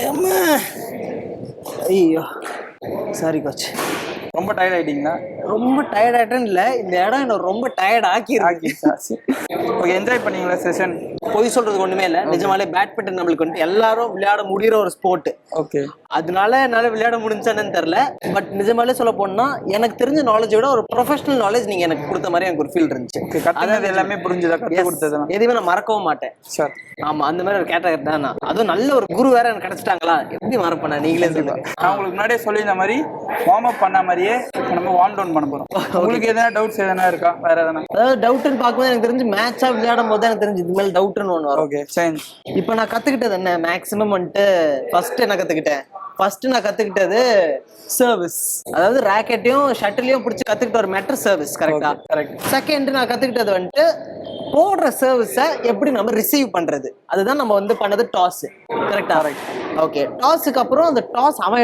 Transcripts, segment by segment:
ஏம்மா ஐயோ sorry coach. ரொம்ப டயர்ட் ஆயிட்டீங்களா? ரொம்ப டயர்ட் ஆயிட்டேன்னு இல்லை, இந்த இடம் என்ன ரொம்ப டயர்ட் ஆக்கிடுச்சு. ஓகே, என்ஜாய் பண்ணீங்களா செஷன்? பொய் சொல்றதுக்கு ஒண்ணுமே இல்லை, நிஜமாலே பேட்மிண்டன் நம்மளுக்கு வந்து எல்லாரும் விளையாட முடிகிற ஒரு ஸ்போர்ட். ஓகே, அதனால என்னால விளையாட முடிஞ்சானு தெரியல. பட் நிஜமாலே சொல்ல போனா எனக்கு தெரிஞ்ச நாலேஜ் விட ஒரு ப்ரொஃபஷனல் நாலேஜ் நீங்க எனக்கு கொடுத்த மாதிரி எனக்கு ஒரு ஃபீல் இருந்துச்சு. அதாவது எல்லாமே புரிஞ்சுதா? கற்றுக் கொடுத்தது எதுவுமே நான் மறக்கவும் மாட்டேன் சார். ஆமா, அந்த மாதிரி ஒரு கேட்டகரி தான் நான். அதுவும் நல்ல ஒரு குரு வேற எனக்கு கிடைச்சிட்டாங்களா, எப்படி மறப்பேன்? நீங்களே சொல்லுங்க. நான் உங்களுக்கு முன்னாடியே சொல்லியிருந்த மாதிரி வார்ம் அப் பண்ண மாதிரியே நம்ம வார்ம் டவுன் பண்ண போறோம். உங்களுக்கு எதனா டவுட்ஸ் எதனா இருக்கா? வேற எதனா? அதாவது டவுட்னு பார்க்கும்போது எனக்கு தெரிஞ்சு மேட்சா விளையாடும் போது எனக்கு தெரிஞ்சு இது மேல டவுட்னு ஒன்று வரும். ஓகே, சரி. இப்போ நான் கத்துக்கிட்டது என்ன மேக்ஸிமம் வந்துட்டு ஃபர்ஸ்ட் என்ன கத்துக்கிட்டேன்? ஃபர்ஸ்ட் நான் கத்துக்கிட்டது சர்வீஸ். அதாவது ராக்கெட்டையும் ஷட்டிலையும் பிடிச்சி கத்துக்கிட்ட ஒரு மேட்டர் சர்வீஸ். கரெக்டா? கரெக்ட். செகண்ட் நான் கத்துக்கிட்டது வந்துட்டு போடுற சர்வீஸை எப்படி நம்ம ரிசீவ் பண்றது, அதுதான் நம்ம வந்து பண்ணது டாஸ். கரெக்டா? ஓகே, டாஸுக்கு அப்புறம் அந்த டாஸ் அவன்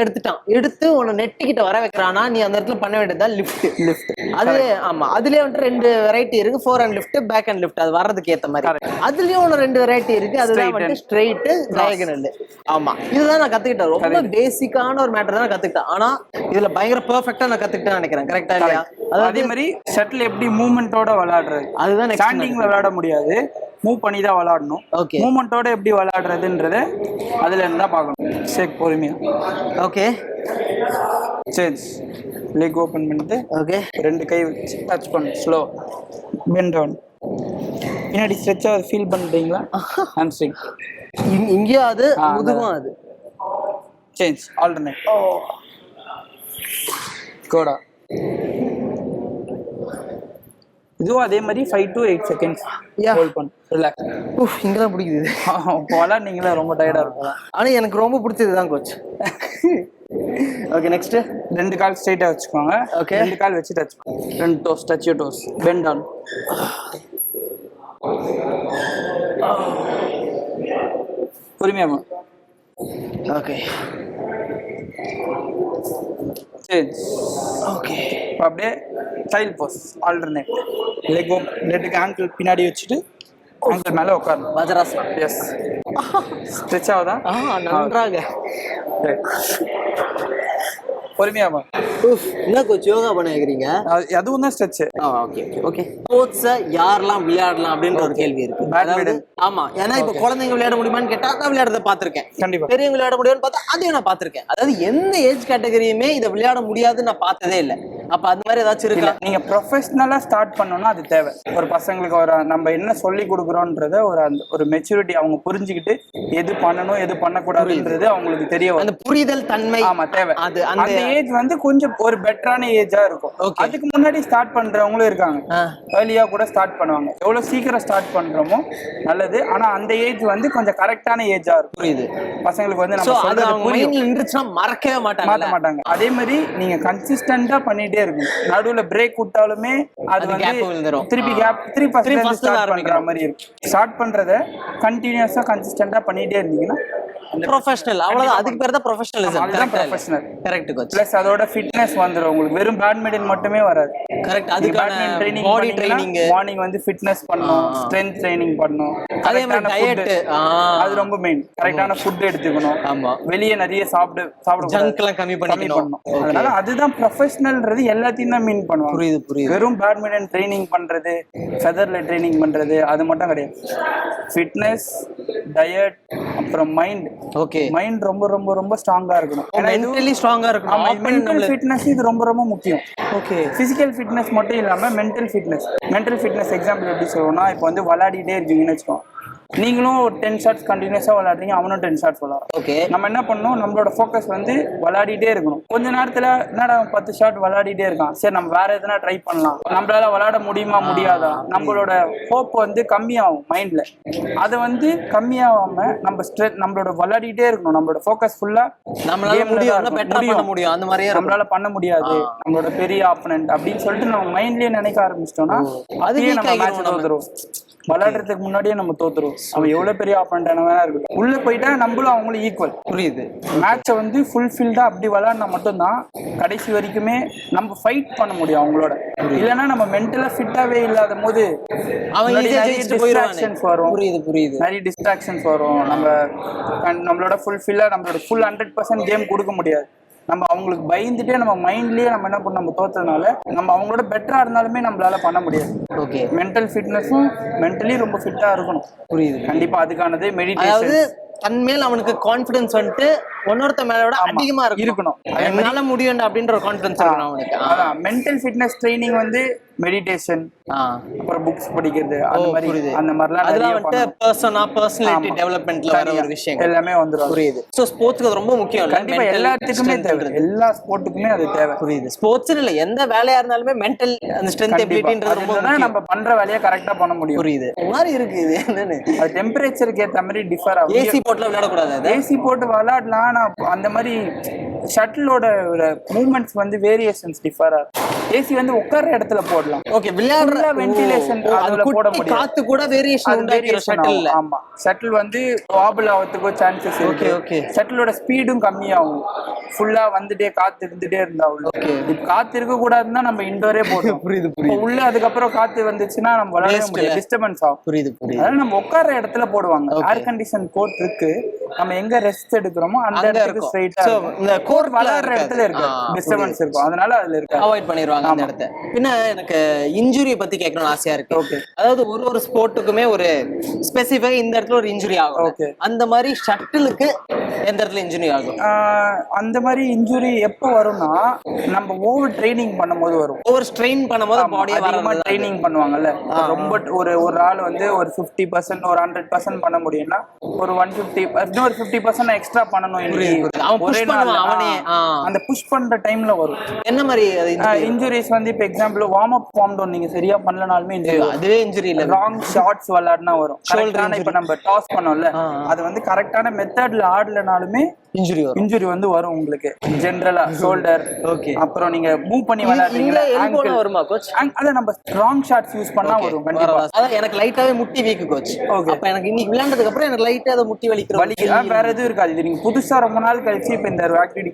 எடுத்து உன்னை நெட்டிக்கிட்ட வர வைக்கிறானா, நீ அந்த இடத்துல பண்ண வேண்டியதா லிஃப்ட். அது ஆமா, அதுலயே வந்துட்டு 2 வெரைட்டி இருக்கு, forehand lift, backhand lift. அது வர்றதுக்கு ஏத்த மாதிரி அதுலயும் ஒன்று 2 வெரைட்டி இருக்கு. அதுதான் வந்துட்டு ஸ்ட்ரெயிட், டயகனல். ஆமா, இதுதான் நான் கத்துக்கிட்டேன். ரொம்ப பேசிக்கான ஒரு மேட்டர் தான் கத்துக்கிட்டேன். ஆனா இதுல பயங்கர பெர்ஃபெக்ட்டா நான் கத்துக்கிட்டேன்னு நினைக்கிறேன். கரெக்டா இல்லையா? அதே மாதிரி ஷட்டில் எப்படி மூவ்மெண்டோட விளையாடுறது, அதுதான் ஸ்டாண்டிங்ல விளையாட முடியாது, மூவ் பண்ணி தான் விளையாடணும். ஓகே, மூவ்மெண்டோட எப்படி விளையாடுறதுன்றத அதுல இருந்தா பார்க்கணும். சரி, பொறுமையா. ஓகே, சரி. லெக் ஓபன் பண்ணிட்டு ஓகே 2 கை வச்சு டச் பண்ணு. Slow bend down. பின்னாடி ஸ்ட்ரெச்சா ஃபீல் பண்றீங்களா? ஹாம்ஸ்ட்ரிங் இங்கேயும் அது, முதுகும் அது. Change alternate. கோடா. இதுவும் அதே மாதிரி 5 to 8 செகண்ட்ஸ் ஹோல்ட் பண்ணு. ரிலாக்ஸ். இங்கதான் பிடிக்குது. போல நீங்களே ரொம்ப டயர்டா இருக்கும். ஆனா எனக்கு ரொம்ப பிடிச்சது தான் கோச். ஓகே, நெக்ஸ்ட் 2 கால் ஸ்ட்ரைட்டா வச்சுக்கோங்க. ஓகே, 2 கால் வச்சு டச் பண்ணு. 2 toes touch you toes. Bend down. பொறுமையா. ஓகே, சரி. ஓகே, அப்படியே சைல்ட் போஸ் ஆல்டர்னேட். லெட்டுக்கு ஆங்கிள் பின்னாடி வச்சுட்டு ஆங்கிள் மேல உட்காரணும். வஜ்ராசனம். எஸ். ஸ்ட்ரெச் ஆகுதா? நன்றாக. பொறுமையாமா. என்ன கோச் யோகா பண்ண கேக்குறீங்க? அதுவும் தான் ஸ்ட்ரெச். Okay okay. ஸ்போர்ட்ஸை யாரெல்லாம் விளையாடலாம் அப்படின்ற ஒரு கேள்வி இருக்கு. பேட்மிண்டன். ஆமா, ஏன்னா இப்ப குழந்தைங்க விளையாட முடியுமான்னு கேட்டா நான் விளையாடுறத பாத்திருக்கேன். கண்டிப்பா. பெரியவங்க விளையாட முடியும்னு பார்த்தா அதையும் நான் பாத்திருக்கேன். அதாவது எந்த ஏஜ் கேட்டகரியுமே இதை விளையாட முடியாதுன்னு நான் பார்த்ததே இல்லை. அப்ப அந்த மாதிரி ஏதாச்சும் இருக்கா? நீங்க ப்ரொஃபஷனலா ஸ்டார்ட் பண்ணணும்னா அது தேவை. ஒரு பசங்களுக்கு ஒரு நம்ம என்ன சொல்லி கொடுக்குறோன்றத ஒரு மெச்சூரிட்டி அவங்க புரிஞ்சுக்கிட்டு எது பண்ணணும் எது பண்ணக்கூடாதுன்றது அவங்களுக்கு தெரிய வரும். அந்த புரிதல் தன்மை. ஆமா, தேவை. அது அந்த ஏஜ் வந்து கொஞ்சம் ஒரு பெட்டரான ஏஜா இருக்கும். அதுக்கு முன்னாடி ஸ்டார்ட் பண்றவங்களும் இருக்காங்க. ஏர்லியா கூட ஸ்டார்ட் பண்ணுவாங்க. எவ்வளவு சீக்கிரம் ஸ்டார்ட் பண்றோமோ நல்லது. ஆனா அந்த ஏஜ் வந்து கொஞ்சம் கரெக்டான ஏஜா இருக்கும். புரியுது. பசங்களுக்கு வந்து நம்ம மறக்கவே மாட்டாங்க. அதே மாதிரி நீங்க கன்சிஸ்டன்டா பண்ணிட்டே இருக்கும். நடுவுல பிரேக் விட்டாலுமே அது வந்து திருப்பி கேப் 3% ஸ்டார்ட் பண்ற மாதிரி இருக்கும். ஸ்டார்ட் பண்றத கண்டினியூஸா கன்சிஸ்டன்டா பண்ணிட்டே இருந்தீங்கன்னா ப்ரொஃபஷனல். அவ்வளவுதான். அதுக்கு பேர் தான் ப்ரொஃபஷனலிசம். அதுதான் ப்ரொஃபஷனல். Correct coach. ப்ளஸ் அதோட ஃபிட்னஸ் வந்துரும். உங்களுக்கு வெறும் பேட்மிண்டன் மட்டுமே வராது. கரெக்ட். அதுக்கான பாடி ட்ரைனிங், மார்னிங் வந்து ஃபிட்னஸ் பண்ணனும், ஸ்ட்ரெngth ட்ரைனிங் பண்ணனும். அதே மாதிரி டயட், அது ரொம்ப மெயின். கரெக்ட்டான ஃபுட் எடுத்துக்கணும். ஆமா, வெளிய நிறைய சாப்பிட ஜங்க்லாம் கம்மி பண்ணிக்கணும். அதனால அதுதான் ப்ரொஃபஷனல்ன்றது எல்லாத்தையும் தான் மீன் பண்ணுவாங்க. புரியுது. வெறும் பேட்மிண்டன் ட்ரைனிங் பண்றது, ஃபெதர்ல ட்ரைனிங் பண்றது அது மட்டும் கிடையாது. ஃபிட்னஸ், டயட், அப்புறம் மைண்ட். ஓகே, மைண்ட் ரொம்ப ரொம்ப ரொம்ப ஸ்ட்ராங்கா இருக்கணும். மென்டலி ஸ்ட்ராங்கா இருக்கணும். ஆமா, மென்டல் ஃபிட்னஸ் இது ரொம்ப ரொம்ப முக்கியம். ஓகே, பிசிக்கல் ஃபிட்னஸ் மட்டும் இல்லாம மென்டல் ஃபிட்னஸ் எக்ஸாம்பிள் எப்படி சொல்லுவோம்னா, இப்போ வந்து விளையாடிட்டே இருக்கீங்கன்னு வச்சுக்கோங்க. நீங்களும் ஒரு 10 ஷாட்ஸ் கண்டினியூஸா விளையாடுறீங்க, அவனும் 10 ஷாட்ஸ் விளையாடுறான். ஓகே, நம்ம என்ன பண்ணணும், நம்மளோட ஃபோக்கஸ் வந்து விளையாடிட்டே இருக்கணும். கொஞ்ச நேரத்துல என்னடா 10 ஷாட் விளையாடிட்டே இருக்கான், சரி நம்ம வேற எதுனா ட்ரை பண்ணலாம், நம்மளால விளையாட முடியாதா, நம்மளோட ஹோப் வந்து கம்மியாகும் மைண்ட்ல. அதை வந்து கம்மியாகாம நம்மளோட விளையாடிட்டே இருக்கணும். நம்மளோட ஃபோக்கஸ் ஃபுல்லா நம்மளால முடியும், அந்த மாதிரியே நம்மளால பண்ண முடியாது, நம்மளோட பெரிய ஆப்பனன்ட் அப்படின்னு சொல்லிட்டு நம்ம மைண்ட்லயே நினைக்க ஆரம்பிச்சிட்டோம்னா அதையே நம்ம மேட்ச் தோத்துரும். விளையாடுறதுக்கு முன்னாடியே நம்ம தோத்துருவோம். அவன் எவ்வளவு பெரிய ஆப்பனண்டான வேணா இருக்கட்டும், உள்ள போயிட்டா நம்மளும் அவங்களும் ஈக்குவல். புரியுது. மேட்சை வந்து ஃபுல்ஃபில்டா அப்படி விளையாடினா மட்டும்தான் கடைசி வரைக்குமே நம்ம ஃபைட் பண்ண முடியும் அவங்களோட. இல்லைன்னா நம்ம மென்டலா ஃபிட்டாவே இல்லாத போது அவன் டிஸ்ட்ராக்ஷன்ஸ் வரும். புரியுது. நிறைய டிஸ்ட்ராக்ஷன்ஸ் வரும். நம்மளோட ஃபுல்ஃபில்லா நம்மளோட ஃபுல் 100% கேம் கொடுக்க முடியாது. நம்ம அவங்களுக்கு பயந்துட்டே நம்ம மைண்ட்லயே நம்ம என்ன பண்ண நம்ம தோத்ததுனால நம்ம அவங்களோட பெட்டரா இருந்தாலுமே நம்மளால பண்ண முடியாது. ஓகே. மென்டல் ஃபிட்னஸும் மென்டலி ரொம்ப ஃபிட்டா இருக்கணும். புரியுது. கண்டிப்பா அதுக்கானது மெடிடேஷன். தன்மேல் அவனுக்கு கான்ஃபிடன்ஸ் வந்துட்டு இன்னொருத்த மேலோட அதிகமா இருக்கணும். என்னால முடியும் அப்படின்ற ஒரு கான்ஃபிடன்ஸ் இருக்கணும் அவனுக்கு. அதான் மென்டல் ஃபிட்னஸ் ட்ரைனிங் வந்து மெடிடேஷன், அப்புறம் புக்ஸ் படிக்கிறது, அந்த மாதிரிலாம் அதெல்லாம் வந்து பர்சனாலிட்டி டெவலப்மெண்ட்ல வர ஒரு விஷயம் எல்லாமே வந்துரும். புரியுது. சோ ஸ்போர்ட்ஸ்க்கு அது ரொம்ப முக்கியம். கண்டிப்பா எல்லாத்துக்குமே தேவை, எல்லா ஸ்போர்ட்டுக்குமே அது தேவை. புரியுது. ஸ்போர்ட்ஸ் இல்ல எந்த வேலையா இருந்தாலுமே மென்டல் அந்த ஸ்ட்ரென்த் எபிலிட்டின்றது ரொம்ப முக்கியம். நம்ம பண்ற வேலையை கரெக்டா பண்ண முடியும். புரியுது. மாதிரி இருக்கு இது என்னன்னு. அது டெம்பரேச்சருக்கு ஏத்த மாதிரி டிஃபர் ஆகும். ஏசி போட்ல விளையாட கூடாது. ஏசி போட்டு விளையாடலாம். அந்த மாதிரி ஷட்டிலோட மூவ்மெண்ட்ஸ் வந்து வேரியேஷன்ஸ் டிஃபர் ஆகும். ஏசி வந்து உட்கார்ற இடத்துல போடலாம். ஓகே. விளையாடுற வென்டிலேஷன் அதுல போட முடியும். காத்து கூட வேரியேஷன் உண்டாக்கிற ஷட்டில். ஆமா. ஷட்டில் வந்து வாபிள் ஆவறதுக்கு சான்சஸ் இருக்கு. ஓகே. ஷட்டிலோட ஸ்பீடும் கம்மியாகும். ஃபுல்லா வந்துட்டே காத்து இருந்துட்டே இருந்தா உள்ள. இப்ப காத்து இருக்க கூடாதுன்னா நம்ம இன்டோரே போடுறோம். புரியுது. உள்ள அதுக்கப்புறம் காத்து வந்துச்சுன்னா நம்ம விளையாட முடியாது. டிஸ்டர்பன்ஸ் ஆகும். புரியுது. அதனால நம்ம உட்கார்ற இடத்துல போடுவாங்க. ஏர் கண்டிஷன் கோட் இருக்கு. நம்ம எங்க ரெஸ்ட் எடுக்கிறோமோ அந்த இடத்துக்கு ஸ்ட்ரைட்டா இந்த கோட் விளையாடுற இடத்துல இருக்கு. டிஸ்டர்பன்ஸ் இருக்கும். அதனால அதுல இருக்கு. அவாய்ட் பண்ணிடுவாங்க அந்த இடத்தை. பின்ன எனக்கு இன்ஜுரி பத்தி கேட்கணும்னு ஆசையா இருக்கு. ஓகே. அதாவது ஒரு ஸ்போர்ட்டுக்குமே ஒரு ஸ்பெசிஃபை இந்த இடத்துல ஒரு இன்ஜுரி ஆகும். ஓகே. அந்த மாதிரி ஷட்டிலுக்கு எந்த இடத்துல இன்ஜுரி ஆகும்? அந்த மாதிரி இன்ஜுரி எப்போ வரும்னா நம்ம ஓவர் ட்ரைனிங் பண்ணும்போது வரும். ஓவர் ஸ்ட்ரெயின் பண்ணும்போது பாடியை அதிகமா ட்ரைனிங் பண்ணுவாங்கல்ல. ரொம்ப ஒரு ஆள் வந்து ஒரு 50% ஒரு 100% பண்ண முடியும்னா ஒரு 150 இன்னொரு 50% எக்ஸ்ட்ரா பண்ணணும். ஒரே நாள் அந்த புஷ் பண்ற டைம்ல வரும். என்ன மாதிரி இன்ஜுரிஸ் வந்து இப்ப example warm up warm down நீங்க சரியா பண்ணலனாலுமே அதுவே இன்ஜுரி இல்ல. ராங் ஷாட்ஸ் விளையாடுனா வரும். கரெக்டான இப்ப நம்ம டாஸ் பண்ணோம்ல அது வந்து கரெக்டான மெத்தட்ல ஆடலனாலுமே இன்ஜுரி வந்து வரும் உங்களுக்கு. ஜெனரலா ஷோல்டர். ஓகே. அப்புறம் நீங்க மூவ் பண்ணி விளையாடுறீங்களா எல்போல வருமா கோச்? அத நம்ம ராங் ஷாட்ஸ் யூஸ் பண்ணா வரும் கண்டிப்பா. அத எனக்கு லைட்டாவே முட்டி வீக் கோச். ஓகே. அப்ப எனக்கு இன்னைக்கு விளையாண்டதுக்கு அப்புறம் எனக்கு லைட்டா அத முட்டி வலிக்குது. வேற எதுவும் இருக்காது. இது நீங்க புதுசா ரொம்ப நாள் கழிச்சு இப்ப இந்த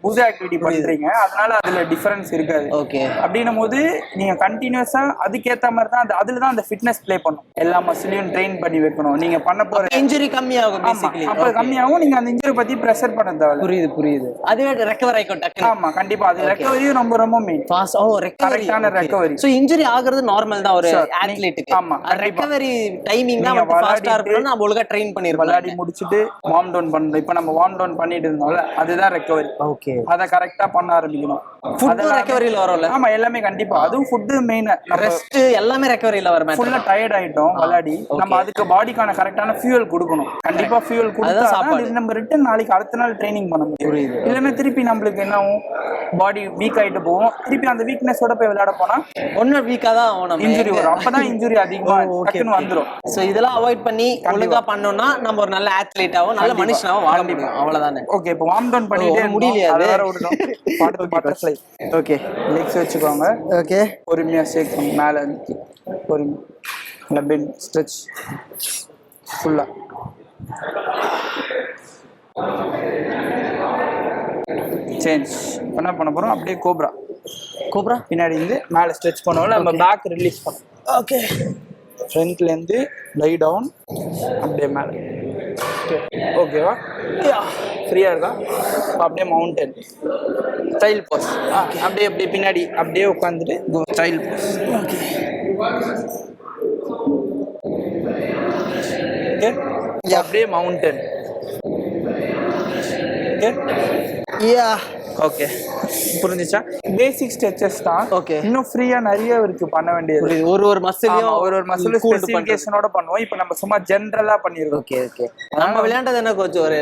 புது ஆக்டிவிட்டி பண்றீங்க. அதனால அதுல டிஃபரன்ஸ் இருக்காது. ஓகே. அப்படின்னும் போது நீங்க கண்டினியூஸா அதுக்கேத்த மாதிரி தான் அதுலதான் அந்த ஃபிட்னஸ் ப்ளே பண்ணும். எல்லா மசிலையும் ட்ரெயின் பண்ணி வைக்கணும். நீங்க பண்ண போற இன்ஜுரி கம்மியாகும் பேசிக்கலி. அப்ப கம்மியாகும். நீங்க அந்த இன்ஜுரி பத்தி பிரஷர் பண்ண தேவை. புரியுது. அதுவே ரெக்கவர் ஆயிக்கும் டக்குனு. ஆமா கண்டிப்பா. அது ரெக்கவரியும் ரொம்ப மெயின். ஃபாஸ்ட் கரெக்டான ரெக்கவரி. சோ இன்ஜுரி ஆகுறது நார்மல் தான் ஒரு அத்லீட்டுக்கு. ஆமா. ரெக்கவரி டைமிங் தான் வந்து ஃபாஸ்டா இருக்கணும். நம்ம ஒழுங்கா ட்ரெயின் பண்ணிரணும். விளையாடி முடிச்சிட்டு வார்ம் டவுன் பண்ணணும். இப்போ நம்ம வார்ம் டவுன் பண்ணிட்டு இருந்தோம்ல அதுதான் ரெக்கவரி. ஓகே. அத கரெக்ட்டா பண்ண ஆரம்பிக்கணும். ஃபுட் ரெக்கவரியில வரும்ல. ஆமா எல்லாமே கண்டிப்பா. அதுவும் ஃபுட் மெயின். ரெஸ்ட் எல்லாமே ரெக்கவரியில வர மாதிரி. ஃபுல்லா டயர்ட் ஆயிட்டோம் விளையாடி. நம்ம அதுக்கு பாடிக்கான கரெக்டான ஃபியூல் கொடுக்கணும். கண்டிப்பா ஃபியூல் கொடுத்தா தான் நம்ம ரிட்டர்ன் நாளைக்கு அடுத்த நாள் ட்ரைனிங் பண்ண முடியும். இல்லைன்னா திருப்பி நம்மளுக்கு என்ன ஆகும், பாடி வீக் ஆயிட்டு போவோம். திருப்பி அந்த வீக்னஸோட போய் விளையாட போனா ஒன்னு வீக்கா தான் ஆகும். இன்ஜுரி வரும். அப்பதான் இன்ஜுரி அதிகமா டக்குன்னு வந்துரும். சோ இதெல்லாம் அவாய்ட் பண்ணி ஒழுங்கா பண்ணோம்னா நம்ம ஒரு நல்ல அத்லீட்டாவும் நல்ல மனுஷனாவும் வாழ முடியும். அவ்வளவுதானே. ஓகே. இப்போ வார்ம் டவுன் பண்ணிட்டே முடியலையா? அது வேற விடணும். பட்டர்ஃப்ளை. ஓகே. லெக்ஸ் வச்சுக்கோங்க. ஓகே. பொறுமையா சேர்க்கணும். மேல இருந்து பொறுமையா பெண்ட் ஸ்ட்ரெச் ஃபுல்லா. சேஞ்ச் என்ன பண்ண போறோம்? அப்படியே கோப்ரா பின்னாடி இருந்து மேல ஸ்ட்ரெச் பண்ணுவோம்ல. நம்ம பேக் ரிலீஸ் பண்ணுவோம். ஓகே. ஃப்ரண்ட்ல இருந்து லை டவுன் அப்படியே மேல. ஓகேவா? ஃப்ரீயா இருக்கா? அப்படியே மவுண்டன் ஸ்டைல் போஸ். அப்படியே பின்னாடி அப்படியே உட்காந்துட்டு ஸ்டைல் போஸ். ஓகே. அப்படியே மவுண்டன். ஓகே. புரிஞ்சுச்சா? பேசிக் ஸ்ட்ரெச்சஸ் தான். ஓகே. இன்னும் ஃப்ரீயா நிறைய இருக்கு பண்ண வேண்டியது. ஒரு மசிலையும் ஒரு மசில் ஸ்பெசிஃபிகேஷனோட பண்ணுவோம். இப்போ நம்ம சும்மா ஜெனரலா பண்ணிருக்கோம். ஓகே. நம்ம விளையாண்டது என்ன கோச்? ஒரு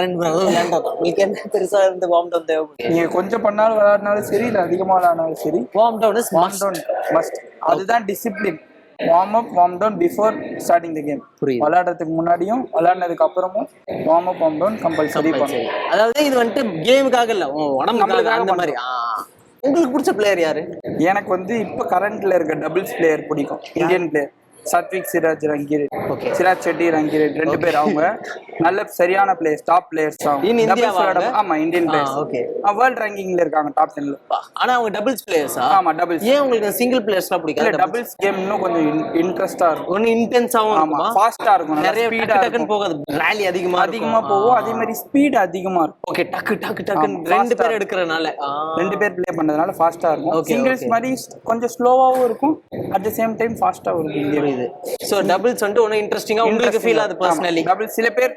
ரெண்டு விளையாண்டோம். உங்களுக்கு என்ன பெருசா இருந்து வார்ம் டவுன் தேவைப்படுது? நீங்க கொஞ்சம் பண்ணாலும் விளையாடினாலும் சரி, இல்ல அதிகமா விளையாடினாலும் சரி, வார்ம் டவுன் இஸ் மஸ்ட். அதுதான் discipline. Warm up warm down before starting the game. விளையாடுறதுக்கு முன்னாடியும் விளையாடுனதுக்கு அப்புறமும் warm up warm down compulsory பண்ணணும். அதாவது இது வந்துட்டு கேமுக்காக இல்ல, உடம்புக்காக. அந்த மாதிரி. உங்களுக்கு பிடிச்ச பிளேயர் யாரு? எனக்கு வந்து இப்ப கரண்ட்ல இருக்க டபுள்ஸ் பிளேயர் பிடிக்கும். Indian player Satwik Chirag Rankireddy, Okay. Chirag Shetty Rankireddy 2 பேர். அவங்க நல்ல சரியான பிளேயர்ஸ், டாப் பிளேயர்ஸ் தான். In India வாங்க? ஆமா, இந்தியன் பிளேயர்ஸ். ஓகே. வேர்ல்ட் ரேங்கிங்ல இருக்காங்க, டாப் 10ல. ஆனா அவங்க டபுள்ஸ் பிளேயர்ஸா? ஆமா, டபுள்ஸ். ஏன் உங்களுக்கு சிங்கிள் பிளேயர்ஸ்லாம் பிடிக்காது? டபுள்ஸ் கேம் இன்னும் கொஞ்சம் இன்ட்ரெஸ்டா இருக்கும். ஒன்னு இன்டென்ஸாவும் ஆமா, இருக்குமா? ஃபாஸ்டா இருக்கும், நிறைய ஸ்பீடா டக்குன்னு போகாது, ராலி அதிகமா போகும். அதே மாதிரி ஸ்பீட் அதிகமா இருக்கும். ஓகே, டக்கு டக்கு டக்குன்னு ரெண்டு பேர் எடுக்கறனால 2 பேர் ப்ளே பண்றதுனால ஃபாஸ்டா இருக்கும். Okay, singles okay. மாதிரி கொஞ்சம் ஸ்லோவாவும் இருக்கும், அட் தி சேம் டைம் ஃபாஸ்டாவும் இருக்கும். புரியுது. சோ டபுள்ஸ் வந்து ஒன்னு இன்ட்ரஸ்டிங்கா உங்களுக்கு ஃபீல் ஆகுது பர்சனலி? டபுள்ஸ் சில பேர்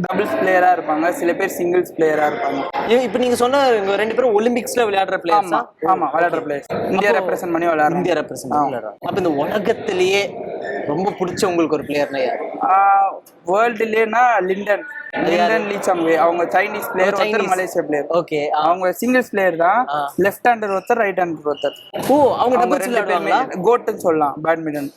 டபுள்ஸ் பிளேயரா இருப்பாங்க, சில பேர் சிங்கிள்ஸ் பிளேயரா இருப்பாங்க. இப்போ நீங்க சொன்ன 2 பேரும் ஒலிம்பிக்ஸ்ல விளையாடுற பிளேயர்ஸா? ஆமா, விளையாடுற பிளேயர்ஸ். இந்தியா ரெப்ரசன்ட் பண்ணி விளையாடுறாங்க. இந்தியா ரெப்ரசன்ட் விளையாடுறாங்க. அப்ப இந்த உலகத்திலேயே ரொம்ப பிடிச்ச உங்களுக்கு ஒரு பிளேயர்னா யார்? வேர்ல்டுலேனா லிண்டன் லீ சாங்வே. அவங்க சைனீஸ் பிளேயர், ஒருத்தர் மலேசியா பிளேயர். ஓகே. அவங்க சிங்கிள்ஸ் பிளேயர் தான். லெஃப்ட் ஹேண்டர் ஒருத்தர், ரைட் ஹேண்டர் ஒருத்தர். ஓ, அவங்க டபுள்ஸ் விளையாடுவாங்களா? கோட்னு சொல்லலாம் பேட்மிண்டன்.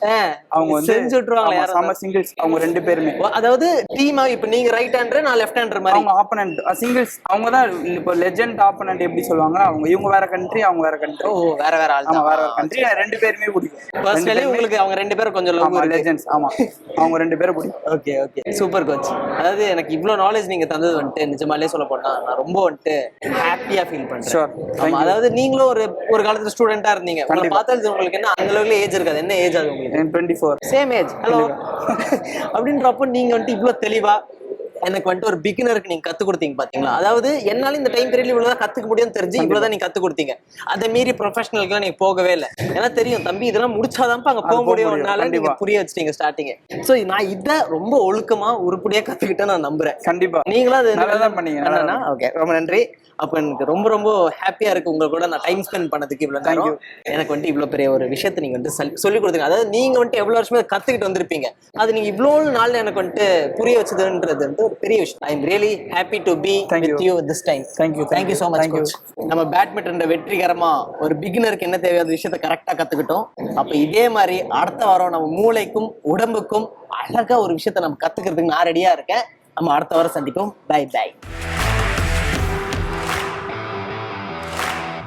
அவங்க வந்து செஞ்சு விட்டுருவாங்க யாரா? சம சிங்கிள்ஸ் அவங்க 2 பேருமே. அதாவது டீமா இப்போ நீங்க ரைட் ஹேண்டர், நான் லெஃப்ட் ஹேண்டர் மாதிரி. அவங்க ஆப்போனன்ட் சிங்கிள்ஸ். அவங்க தான் இப்போ லெஜெண்ட் ஆப்போனன்ட் எப்படி சொல்லுவாங்க. இவங்க வேற கண்ட்ரி, அவங்க வேற கண்ட்ரி. ஓ, வேற வேற ஆள். ஆமா, வேற வேற கண்ட்ரி. 2 பேருமே பிடிக்கும். பர்சனலி உங்களுக்கு அவங்க 2 பேரும் கொஞ்சம் லவ் இருக்கு. லெஜெண்ட்ஸ். ஆமா, அவங்க 2 பேரும் பிடிக்கும். Okay okay, super coach. அதாவது எனக்கு இவ்வளவு நாலேஜ் நீங்க தந்தது வந்துட்டு நிஜமாலே சொல்ல போனா நான் ரொம்ப வந்துட்டு ஹாப்பியா ஃபீல் பண்றேன். ஷூர். அதாவது நீங்களும் ஒரு காலத்துல ஸ்டூடெண்டா இருந்தீங்க. உங்களை பார்த்தாலும் உங்களுக்கு என்ன அந்த அளவுக்கு ஏஜ் இருக்காது. என்ன ஏஜ் ஆகுது உங்களுக்கு? 24. Same age. ஹலோ. அப்படின்றப்போ நீங்க வந்துட்டு இவ்வளவு தெளிவா எனக்கு வந்துட்டு ஒரு பிகினருக்கு நீங்க கத்து கொடுத்தீங்க பாத்தீங்களா? அதாவது என்னால இந்த டைம் பீரியட்ல இவ்வளவுதான் கத்துக்க முடியும்னு தெரிஞ்சு இவ்வளவுதான் நீங்க கத்து கொடுத்தீங்க. அதை மீறி ப்ரொஃபஷனலுக்குலாம் நீங்க போகவே இல்லை. ஏன்னா தெரியும் தம்பி இதெல்லாம் முடிச்சாதான் அங்க போக முடியும். நீங்க புரிய வச்சுட்டீங்க ஸ்டார்டிங். சோ நான் இதை ரொம்ப ஒழுக்கமா உருப்படியா கத்துக்கிட்டேன் நான் நம்புறேன். கண்டிப்பா நீங்களும் அது நல்லதான் பண்ணீங்க. ஓகே, ரொம்ப நன்றி. அப்ப எனக்கு ரொம்ப ரொம்ப ஹாப்பியா இருக்கு உங்க கூட நான் டைம் ஸ்பெண்ட் பண்ணதுக்கு. இவ்வளவு நேரம் எனக்கு வந்துட்டு இவ்வளவு பெரிய ஒரு விஷயத்தை நீங்க வந்துட்டு சொல்லி கொடுத்தீங்க. அதாவது நீங்க வந்துட்டு எவ்வளவு வருஷமே கத்துக்கிட்டு வந்திருப்பீங்க, அது நீங்க இவ்வளவு நாள் எனக்கு வந்துட்டு புரிய வச்சதுன்றது வந்து ஒரு பெரிய விஷயம். I am really happy to be with you this time. Thank you so much coach. நம்ம பேட்மிண்டன் வெற்றிகரமா ஒரு பிகினருக்கு என்ன தேவையான விஷயத்தை கரெக்டா கத்துக்கிட்டோம். அப்ப இதே மாதிரி அடுத்த வாரம் நம்ம மூளைக்கும் உடம்புக்கும் அழகா ஒரு விஷயத்த நம்ம கத்துக்கிறதுக்கு நான் ரெடியா இருக்கேன். நம்ம அடுத்த வாரம் சந்திப்போம். Bye by.